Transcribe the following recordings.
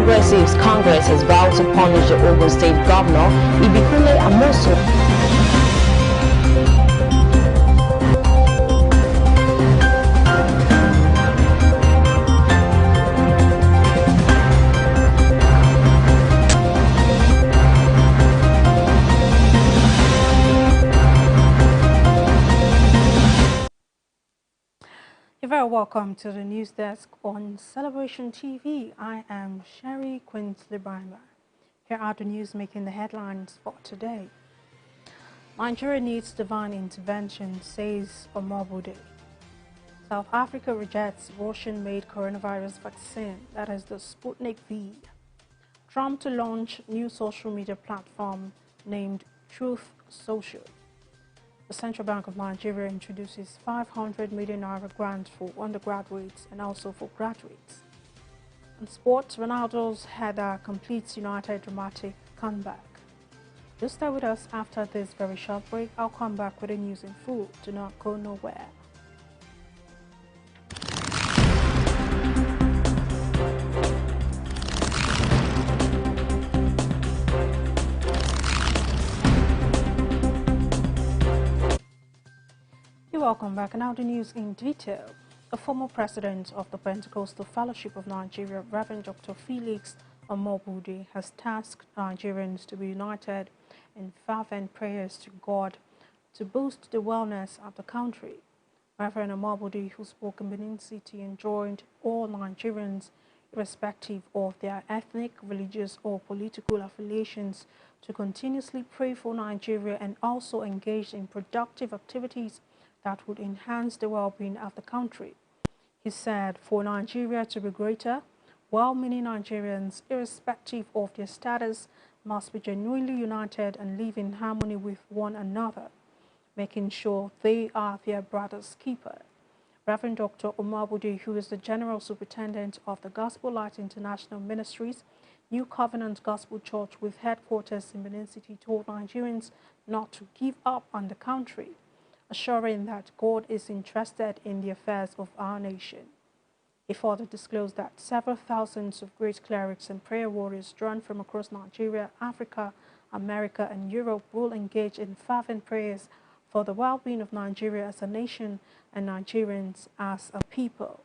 Progressives Congress has vowed to punish the Ogun State Governor, Ibikunle Amosun. You're very welcome to the news desk on Celebration TV. I am Sherry Quinsley-Brimer. Here are the news making the headlines for today. Nigeria needs divine intervention, says Omobudi. South Africa rejects Russian-made coronavirus vaccine, that is the Sputnik V. Trump to launch new social media platform named Truth Social. The Central Bank of Nigeria introduces 500 million naira grant for undergraduates and also for graduates. In sports, Ronaldo's header completes United dramatic comeback. Do stay with us after this very short break. I'll come back with the news in full. Do not go nowhere. Welcome back. Now the news in detail. The former president of the Pentecostal Fellowship of Nigeria, Reverend Dr. Felix Omobudi, has tasked Nigerians to be united in fervent prayers to God to boost the wellness of the country. Reverend Omobudi, who spoke in Benin City, enjoined all Nigerians, irrespective of their ethnic, religious or political affiliations, to continuously pray for Nigeria and also engage in productive activities that would enhance the well-being of the country. He said, for Nigeria to be greater, well-meaning Nigerians, irrespective of their status, must be genuinely united and live in harmony with one another, making sure they are their brother's keeper. Reverend Dr. Omobudi, who is the General Superintendent of the Gospel Light International Ministries, New Covenant Gospel Church with headquarters in Benin City, told Nigerians not to give up on the country, assuring that God is interested in the affairs of our nation. He further disclosed that several thousands of great clerics and prayer warriors drawn from across Nigeria, Africa, America, and Europe will engage in fervent prayers for the well-being of Nigeria as a nation and Nigerians as a people.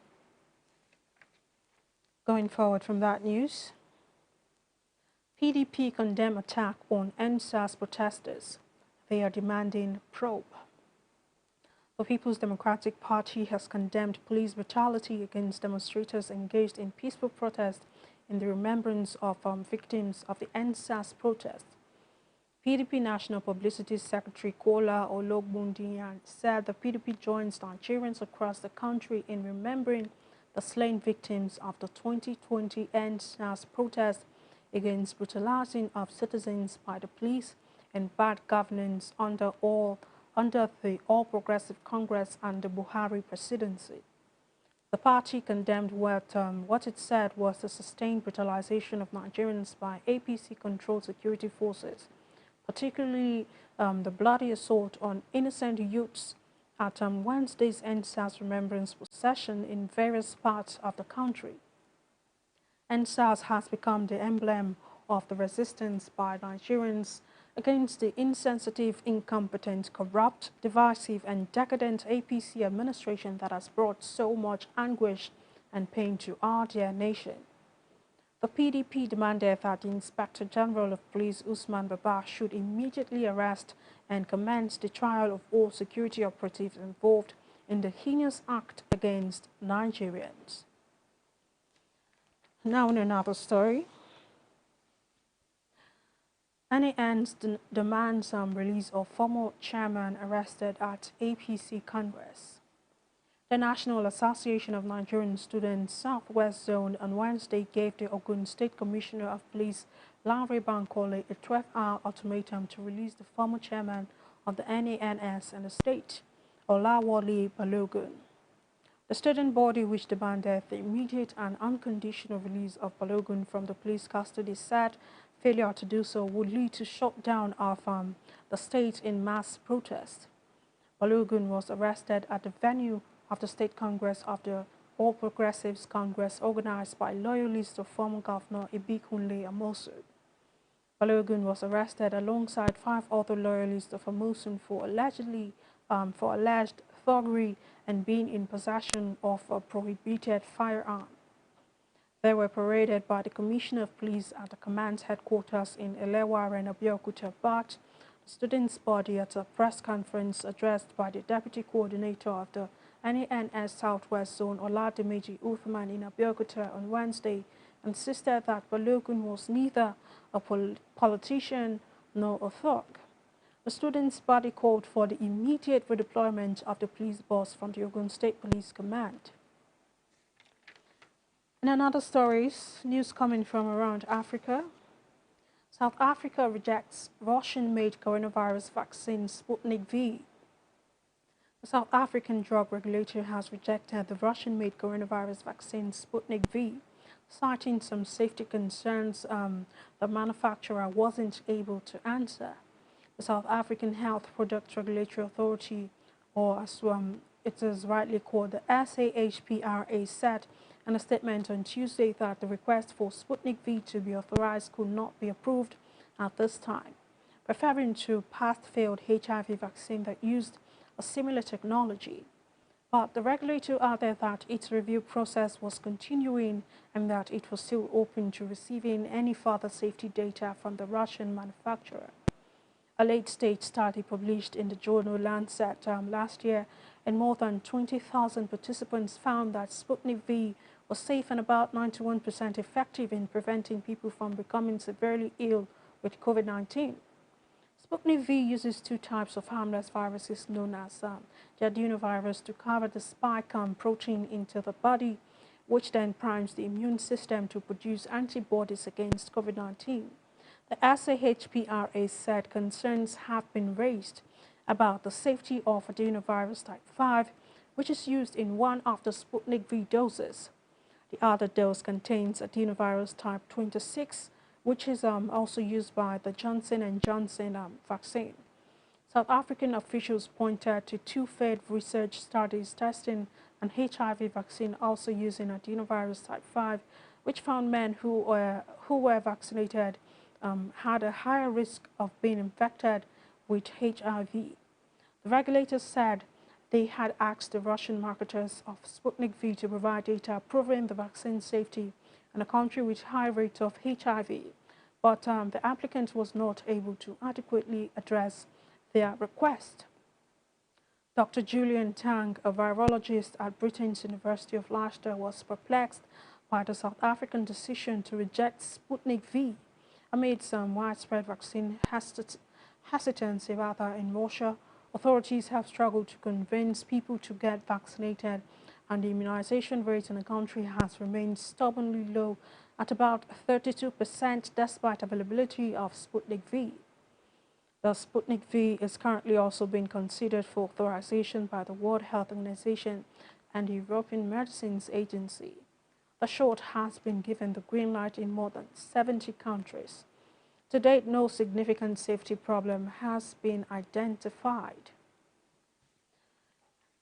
Going forward from that news, PDP condemn attack on NSAS protesters. They are demanding probe. The People's Democratic Party has condemned police brutality against demonstrators engaged in peaceful protest in the remembrance of victims of the NSAS protest. PDP National Publicity Secretary Kola Ologbundiyan said the PDP joins Nigerians across the country in remembering the slain victims of the 2020 NSAS protest against brutalizing of citizens by the police and bad governance under the All Progressive Congress and the Buhari presidency. The party condemned what it said was the sustained brutalization of Nigerians by APC-controlled security forces, particularly the bloody assault on innocent youths at Wednesday's NSAS Remembrance Procession in various parts of the country. NSAS has become the emblem of the resistance by Nigerians against the insensitive, incompetent, corrupt, divisive, and decadent APC administration that has brought so much anguish and pain to our dear nation. The PDP demanded that the Inspector General of Police, Usman Baba, should immediately arrest and commence the trial of all security operatives involved in the heinous act against Nigerians. Now in another story. NAN's demands release of former chairman arrested at APC Congress. The National Association of Nigerian Students Southwest Zone on Wednesday gave the Ogun State Commissioner of Police, Lanre Bankole, a 12-hour ultimatum to release the former chairman of the NANS and the state, Olawale Balogun. The student body, which demanded the immediate and unconditional release of Balogun from the police custody, said failure to do so would lead to shutdown of the state in mass protest. Balogun was arrested at the venue of the State Congress of the All Progressives Congress organized by loyalists of former Governor Ibikunle Amosu. Balogun was arrested alongside 5 other loyalists of Amosun for alleged thuggery and being in possession of a prohibited firearm. They were paraded by the Commissioner of Police at the command's headquarters in Elewa and Abeokuta, but the students' body at a press conference addressed by the Deputy Coordinator of the NANS Southwest Zone, Oladimeji Uthman, in Abeokuta on Wednesday, insisted that Balogun was neither a politician nor a thug. The students' body called for the immediate redeployment of the police boss from the Ogun State Police Command. In another stories, news coming from around Africa, South Africa rejects Russian-made coronavirus vaccine Sputnik V. The South African drug regulator has rejected the Russian-made coronavirus vaccine Sputnik V, citing some safety concerns the manufacturer wasn't able to answer. The South African Health Products Regulatory Authority, or as it is rightly called the SAHPRA, said in a statement on Tuesday that the request for Sputnik V to be authorized could not be approved at this time, referring to past failed HIV vaccine that used a similar technology. But the regulator added that its review process was continuing and that it was still open to receiving any further safety data from the Russian manufacturer. A late-stage study published in the journal Lancet last year, and more than 20,000 participants found that Sputnik V was safe and about 91% effective in preventing people from becoming severely ill with COVID-19. Sputnik V uses 2 types of harmless viruses known as the adenovirus to carry the spike protein into the body, which then primes the immune system to produce antibodies against COVID-19. The SAHPRA said concerns have been raised about the safety of adenovirus type 5, which is used in one of the Sputnik V doses. The other dose contains adenovirus type 26, which is also used by the Johnson & Johnson vaccine. South African officials pointed to 2 failed research studies testing an HIV vaccine also using adenovirus type 5, which found men who were vaccinated had a higher risk of being infected with HIV. The regulators said they had asked the Russian marketers of Sputnik V to provide data proving the vaccine's safety in a country with high rates of HIV, but the applicant was not able to adequately address their request. Dr. Julian Tang, a virologist at Britain's University of Leicester, was perplexed by the South African decision to reject Sputnik V amid some widespread vaccine hesitancy in Russia. Authorities have struggled to convince people to get vaccinated, and the immunization rate in the country has remained stubbornly low at about 32% despite availability of Sputnik V. The Sputnik V is currently also being considered for authorization by the World Health Organization and the European Medicines Agency. The shot has been given the green light in more than 70 countries. To date, no significant safety problem has been identified.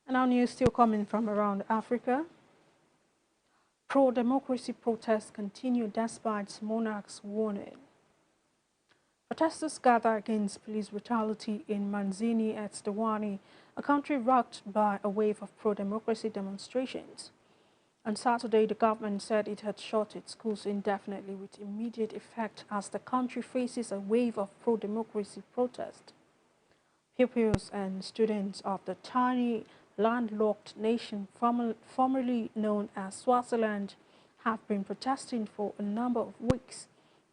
And our news still coming from around Africa. Pro-democracy protests continue despite monarch's warning. Protesters gather against police brutality in Manzini at Stewani, a country rocked by a wave of pro-democracy demonstrations. On Saturday, the government said it had shut its schools indefinitely with immediate effect as the country faces a wave of pro-democracy protest. Pupils and students of the tiny landlocked nation formerly known as Swaziland have been protesting for a number of weeks,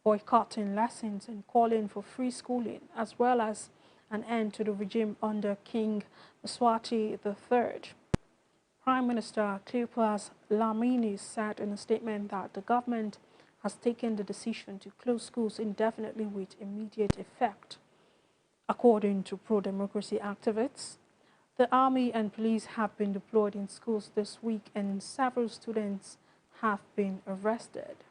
boycotting lessons and calling for free schooling, as well as an end to the regime under King Mswati III. Prime Minister Cleopas Lamini said in a statement that the government has taken the decision to close schools indefinitely with immediate effect. According to pro-democracy activists, the army and police have been deployed in schools this week and several students have been arrested.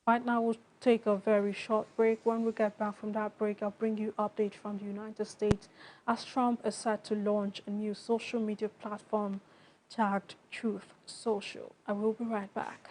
Right now, we'll take a very short break. When we get back from that break, I'll bring you update from the United States as Trump is set to launch a new social media platform tagged Truth Social. I will be right back.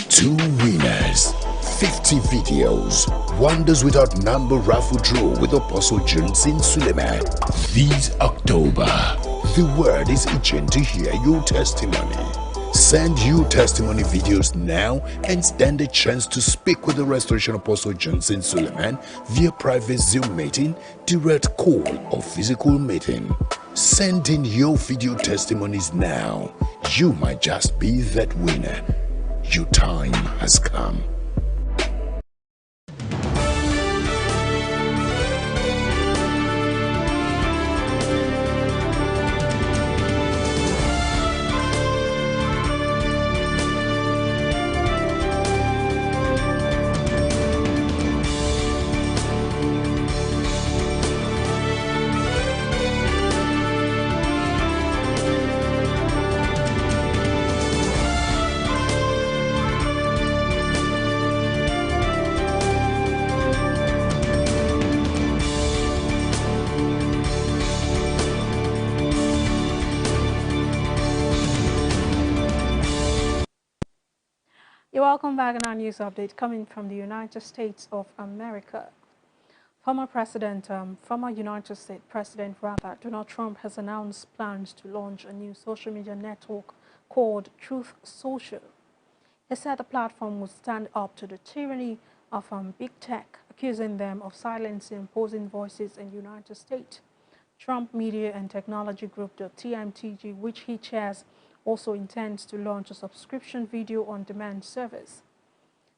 Two winners, 50 videos, Wonders Without Number raffle draw with Apostle Johnson Suleiman. This October, the world is itching to hear your testimony. Send your testimony videos now and stand a chance to speak with the Restoration Apostle Johnson Suleiman via private Zoom meeting, direct call or physical meeting. Send in your video testimonies now. You might just be that winner. Your time has come. You're welcome back in our news update coming from the United States of America. Former United States President Donald Trump has announced plans to launch a new social media network called Truth Social. He said the platform would stand up to the tyranny of big tech, accusing them of silencing opposing voices in the United States. Trump Media and Technology Group, the TMTG, which he chairs, also intends to launch a subscription video on-demand service.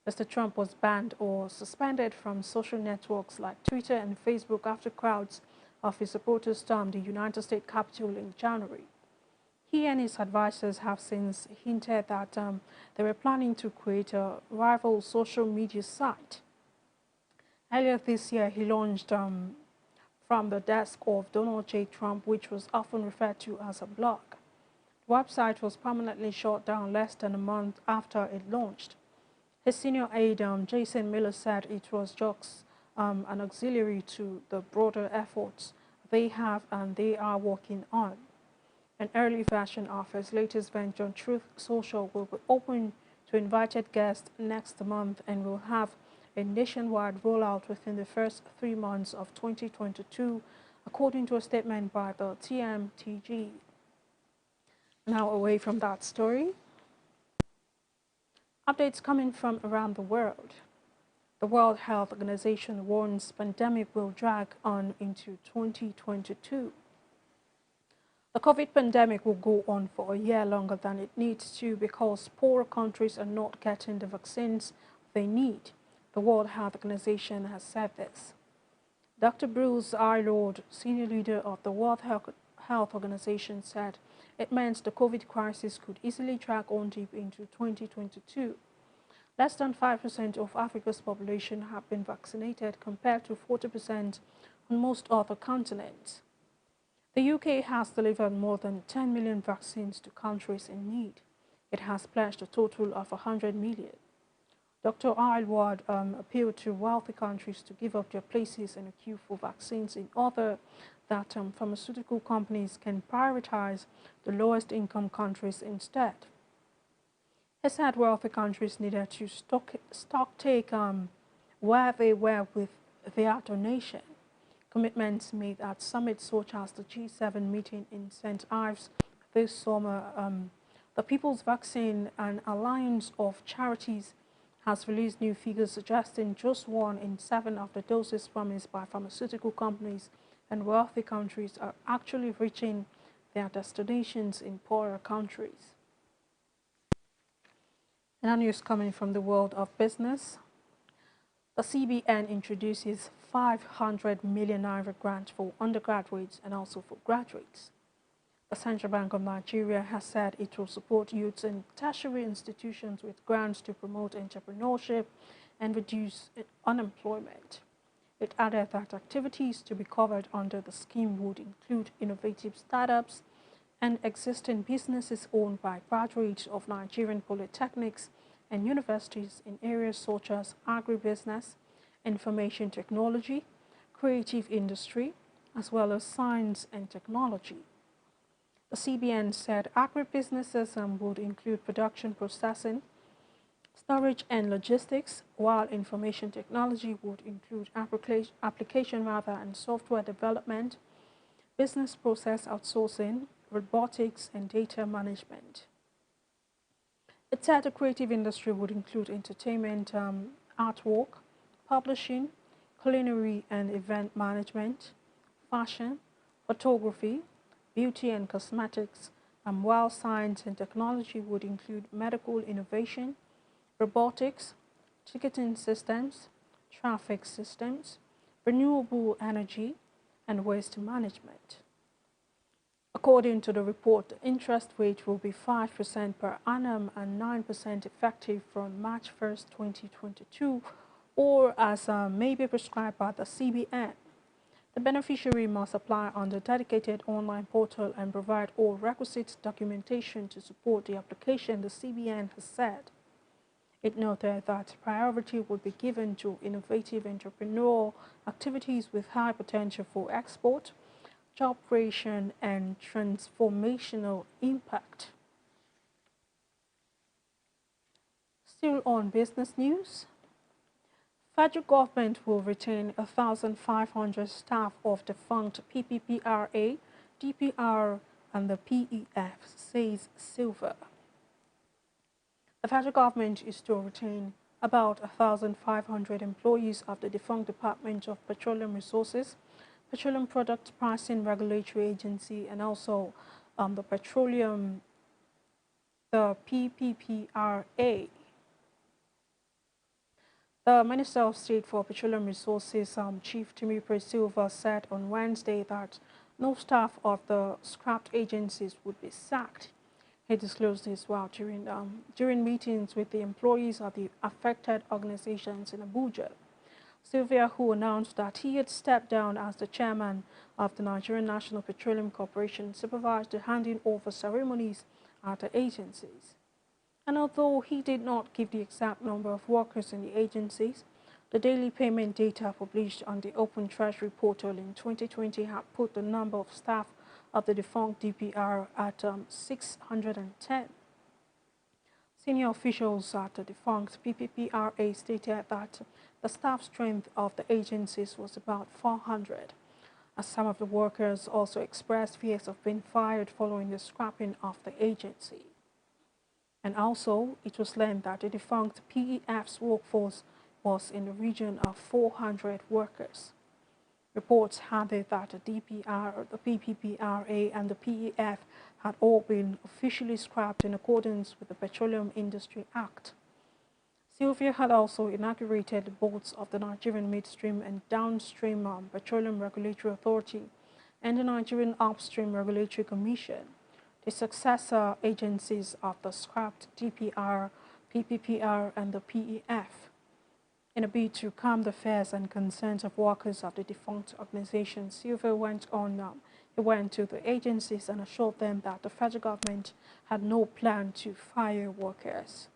Mr. Trump was banned or suspended from social networks like Twitter and Facebook after crowds of his supporters stormed the United States Capitol in January. He and his advisors have since hinted that they were planning to create a rival social media site. Earlier this year, he launched From the Desk of Donald J. Trump, which was often referred to as a blog. The website was permanently shut down less than a month after it launched. His senior aide, Jason Miller, said it was just an auxiliary to the broader efforts they have and they are working on. An early version of his latest venture, Truth Social, will be open to invited guests next month and will have a nationwide rollout within the first 3 months of 2022, according to a statement by the TMTG. Now away from that story, updates coming from around the world. The World Health Organization warns pandemic will drag on into 2022. The COVID pandemic will go on for a year longer than it needs to because poorer countries are not getting the vaccines they need. The World Health Organization has said this. Dr. Bruce R. Lord, senior leader of the World Health Organization, said it meant the COVID crisis could easily drag on deep into 2022. Less than 5% of Africa's population have been vaccinated compared to 40% on most other continents. The UK has delivered more than 10 million vaccines to countries in need. It has pledged a total of 100 million. Dr. Aylward appealed to wealthy countries to give up their places in a queue for vaccines in order that pharmaceutical companies can prioritize the lowest income countries instead. He said wealthy countries needed to stock take where they were with their donation. Commitments made at summits such as the G7 meeting in St. Ives this summer. The People's Vaccine and Alliance of Charities has released new figures suggesting just 1 in 7 of the doses promised by pharmaceutical companies and wealthy countries are actually reaching their destinations in poorer countries. And news coming from the world of business. The CBN introduces 500 million naira grant for undergraduates and also for graduates. The Central Bank of Nigeria has said it will support youths in tertiary institutions with grants to promote entrepreneurship and reduce unemployment. It added that activities to be covered under the scheme would include innovative startups and existing businesses owned by graduates of Nigerian polytechnics and universities in areas such as agribusiness, information technology, creative industry, as well as science and technology. The CBN said agribusinesses would include production processing, storage and logistics, while information technology would include application and software development, business process outsourcing, robotics and data management. It said the creative industry would include entertainment, artwork, publishing, culinary and event management, fashion, photography, beauty and cosmetics, while science and technology would include medical innovation, robotics, ticketing systems, traffic systems, renewable energy, and waste management. According to the report, the interest rate will be 5% per annum and 9% effective from March 1st, 2022, or as may be prescribed by the CBN. The beneficiary must apply on the dedicated online portal and provide all requisite documentation to support the application, the CBN has said. It noted that priority would be given to innovative entrepreneurial activities with high potential for export, job creation, and transformational impact. Still on business news, federal government will retain 1,500 staff of defunct PPPRA, DPR, and the PEF, says Silver. The federal government is to retain about 1,500 employees of the defunct Department of Petroleum Resources, Petroleum Product Pricing Regulatory Agency, and also the PPPRA. The Minister of State for Petroleum Resources, Chief Timipre Silva, said on Wednesday that no staff of the scrapped agencies would be sacked. He disclosed this while during meetings with the employees of the affected organizations in Abuja. Silva, who announced that he had stepped down as the chairman of the Nigerian National Petroleum Corporation, supervised the handing over ceremonies at the agencies. And although he did not give the exact number of workers in the agencies, the daily payment data published on the Open Treasury portal in 2020 had put the number of staff of the defunct DPR at 610. Senior officials at the defunct PPPRA stated that the staff strength of the agencies was about 400, as some of the workers also expressed fears of being fired following the scrapping of the agency. And also, it was learned that the defunct PEF's workforce was in the region of 400 workers. Reports had it that the DPR, the PPPRA, and the PEF had all been officially scrapped in accordance with the Petroleum Industry Act. Sylvia had also inaugurated the boards of the Nigerian Midstream and Downstream Petroleum Regulatory Authority and the Nigerian Upstream Regulatory Commission, the successor agencies of the scrapped DPR, PPPR, and the PEF. In a bid to calm the fears and concerns of workers of the defunct organization, Silva went to the agencies and assured them that the federal government had no plan to fire workers.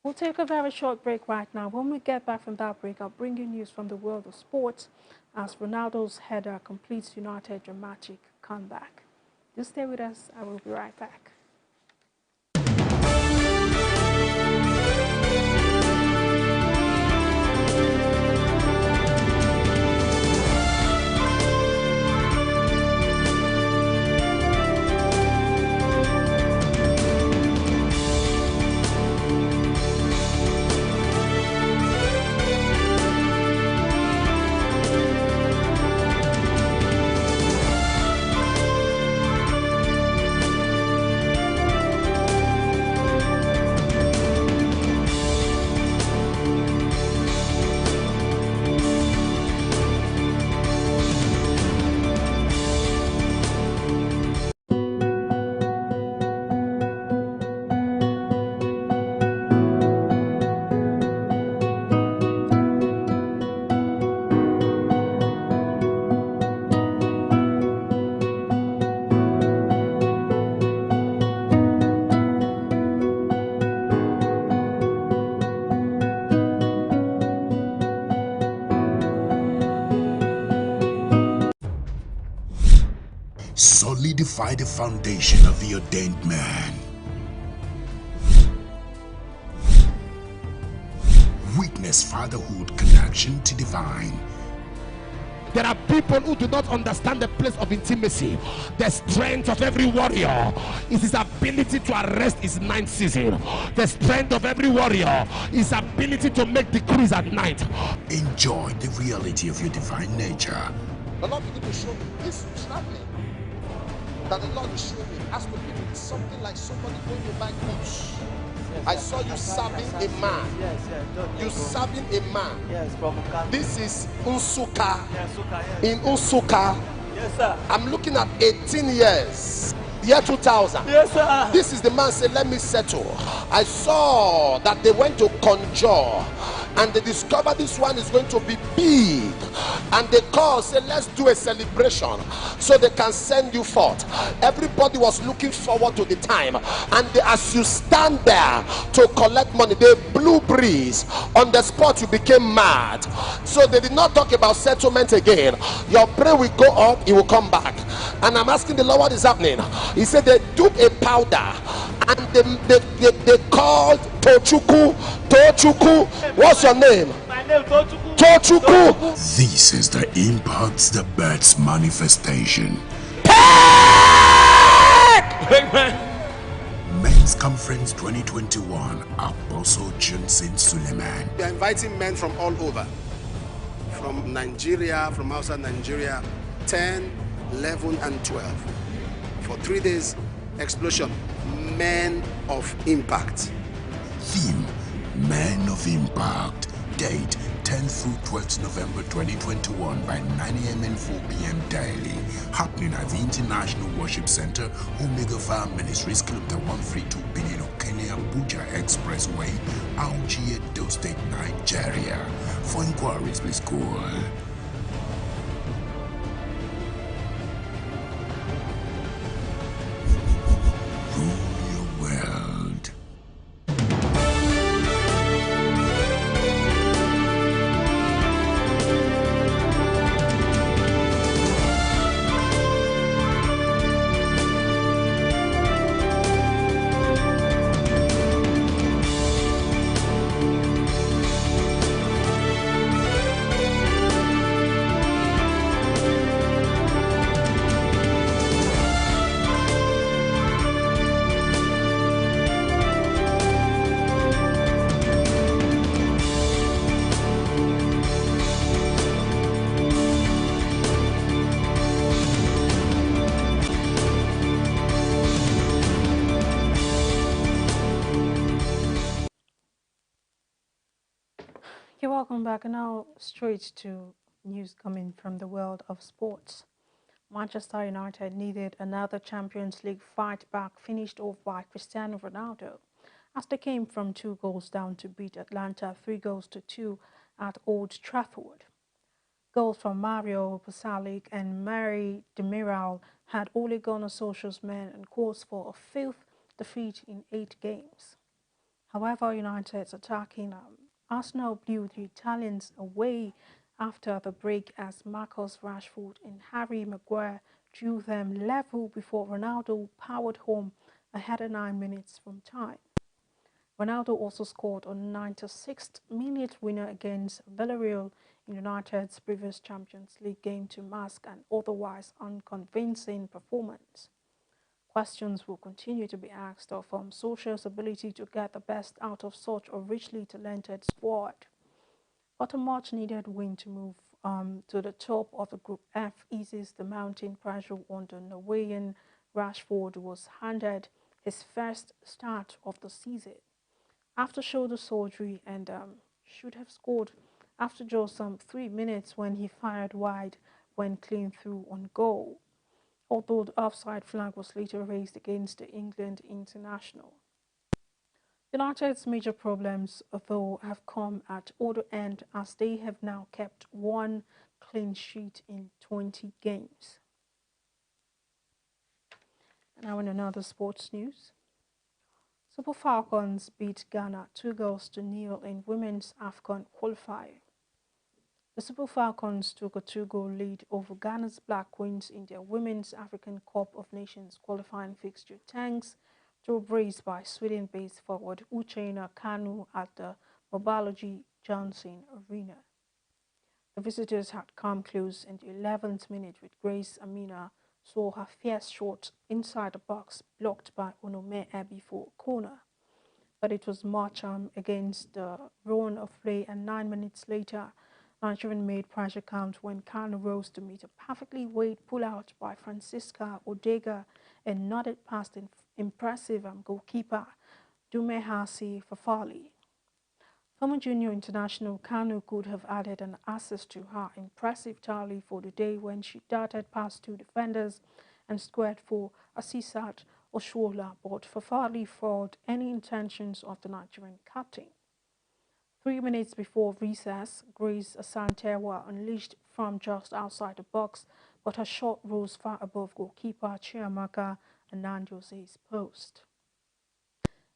We'll take a very short break right now. When we get back from that break, I'll bring you news from the world of sports as Ronaldo's header completes United dramatic comeback. Do stay with us. I will be right back. Solidify the foundation of the ordained man. Witness fatherhood connection to divine. There are people who do not understand the place of intimacy. The strength of every warrior is his ability to arrest his ninth season. The strength of every warrior is ability to make decrees at night. Enjoy the reality of your divine nature. The Lord began to show me this traveling that the Lord is showing me has to be with something like somebody going to buy goods. I saw you serving a man. You serving a man. Yes, from Uganda. This is Unsuka. Yes, In Unsuka. yes, sir. I'm looking at 18 years. Year 2000. Yes, sir. This is the man said, let me settle. I saw that they went to conjure and they discovered this one is going to be big, and they called, say let's do a celebration so they can send you forth. Everybody was looking forward to the time, and as you stand there to collect money, they blew breeze on the spot. You became mad, so they did not talk about settlement again. Your prayer will go up, it will come back. And I'm asking the Lord what is happening. He said they took a powder and they called Tochuku. What's your name? My name is Tochuku. Tochuku. This is the impacts the bird's manifestation. Amen. Men's Conference 2021, Apostle Johnson Suleiman. We are inviting men from all over, from Nigeria, from outside Nigeria, 10, 11, and 12. For 3 days, explosion, men of impact. Theme, Men of Impact. Date, 10th through 12th November 2021 by 9 a.m. and 4 p.m. daily. Happening at the International Worship Center, Omega Fire Ministries, Kilometer 132 Benin, Kenya, Abuja Expressway, Algier, Edo State, Nigeria. For inquiries, please call. Rule your world. You're welcome back. And now straight to news coming from the world of sports. Manchester United needed another Champions League fight back, finished off by Cristiano Ronaldo, as they came from 2 goals down to beat Atlanta 3-2 at Old Trafford. Goals from Mario Pasalic and Mary Demiral had Ole Gunnar Solskjaer's men on course for a 5th defeat in 8 games. However, United's attacking Arsenal blew the Italians away after the break as Marcus Rashford and Harry Maguire drew them level before Ronaldo powered home ahead of 9 minutes from time. Ronaldo also scored on 96th minute winner against Villarreal in United's previous Champions League game to mask an otherwise unconvincing performance. Questions will continue to be asked of Solskjaer's ability to get the best out of such a richly talented squad. But a much-needed win to move to the top of the Group F eases the mounting pressure on the Norwegian. Rashford was handed his first start of the season after shoulder surgery and should have scored after just 3 minutes when he fired wide when clean through on goal, although the offside flag was later raised against the England international. United's major problems, though, have come at other end as they have now kept one clean sheet in 20 games. Now in another sports news, Super Falcons beat Ghana 2-0 in Women's AFCON qualifier. The Super Falcons took a 2-goal lead over Ghana's Black Queens in their Women's African Cup of Nations qualifying fixture thanks to a brace by Sweden-based forward Uchenna Kanu at the Mobology Johnson Arena. The visitors had come close in the 11th minute with Grace Amina saw her fierce shot inside the box blocked by Onome Abbey for a corner. But it was Marcham against the run of play, and 9 minutes later, Nigerian made pressure count when Kanu rose to meet a perfectly weighed pull-out by Francisca Odega and nodded past impressive goalkeeper Dumehasi Fafali. Former junior international Kanu could have added an assist to her impressive tally for the day when she darted past 2 defenders and squared for Asisat Oshola, but Fafali foiled any intentions of the Nigerian captain. 3 minutes before recess, Grace Asantewa unleashed from just outside the box, but her shot rose far above goalkeeper Chiamaka Anandiose's post.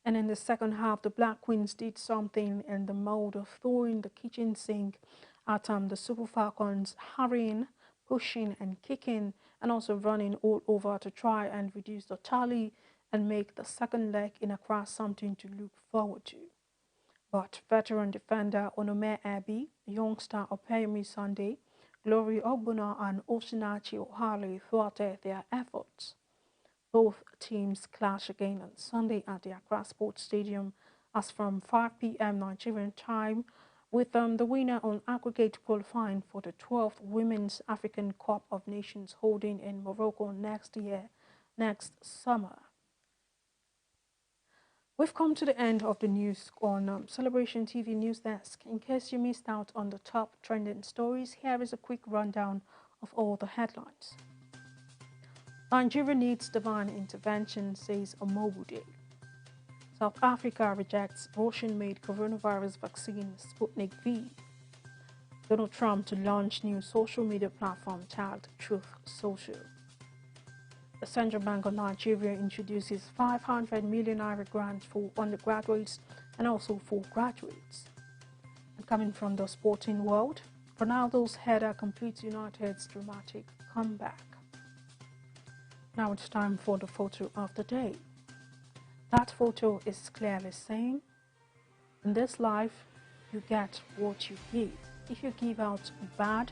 And in the second half, the Black Queens did something in the mode of throwing the kitchen sink at the Super Falcons, hurrying, pushing and kicking, and also running all over to try and reduce the tally and make the second leg in Accra something to look forward to. But veteran defender Onome Abbey, youngster Opeyemi Sunday, Glory Ogbonna and Osinachi Ohale thwarted their efforts. Both teams clash again on Sunday at the Accra Sports Stadium as from 5 p.m. Nigerian time, with the winner on aggregate qualifying for the 12th Women's African Cup of Nations holding in Morocco next summer. We've come to the end of the news on Celebration TV News Desk. In case you missed out on the top trending stories, here is a quick rundown of all the headlines. Nigeria needs divine intervention, says Omobudi. South Africa rejects Russian-made coronavirus vaccine Sputnik V. Donald Trump to launch new social media platform tagged Truth Social. The Central Bank of Nigeria introduces 500 million naira grant for undergraduates and also for graduates. And coming from the sporting world, Ronaldo's header completes United's dramatic comeback. Now it's time for the photo of the day. That photo is clearly saying, in this life, you get what you give. If you give out bad,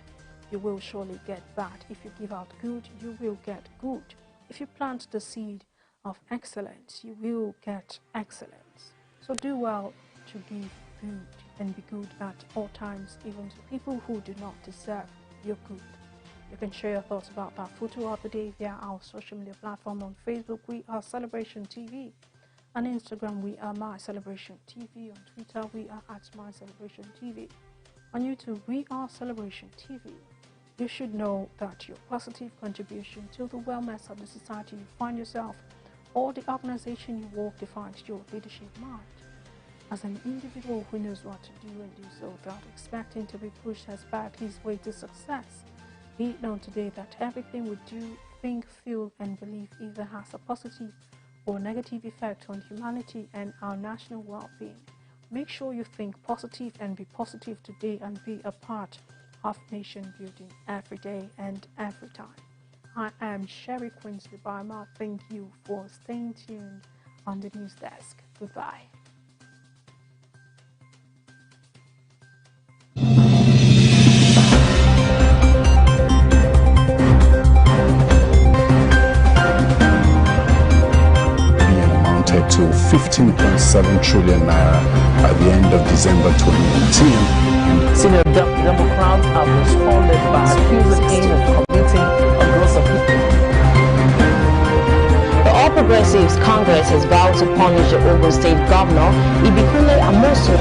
you will surely get bad. If you give out good, you will get good. If you plant the seed of excellence, you will get excellence. So do well to give good and be good at all times, even to people who do not deserve your good. You can share your thoughts about that photo of the day via our social media platform. On Facebook, we are Celebration TV. On Instagram, we are My Celebration TV. On Twitter, we are at My Celebration TV. On YouTube, we are Celebration TV. You should know that your positive contribution to the wellness of the society you find yourself or the organization you work defines your leadership mind. As an individual who knows what to do and do so without expecting to be pushed as bad his way to success, be it known today that everything we do, think, feel, and believe either has a positive or negative effect on humanity and our national well-being. Make sure you think positive and be positive today and be a part of nation building every day and every time. I am Sherry Quincy Bama. Thank you for staying tuned on the news desk. Goodbye. To 15.7 trillion naira at the end of December 2018. Senior Democrats have responded by accusing him of committing a gross offense. The All Progressives Congress has vowed to punish the Ogun State Governor, Ibikule Amosu.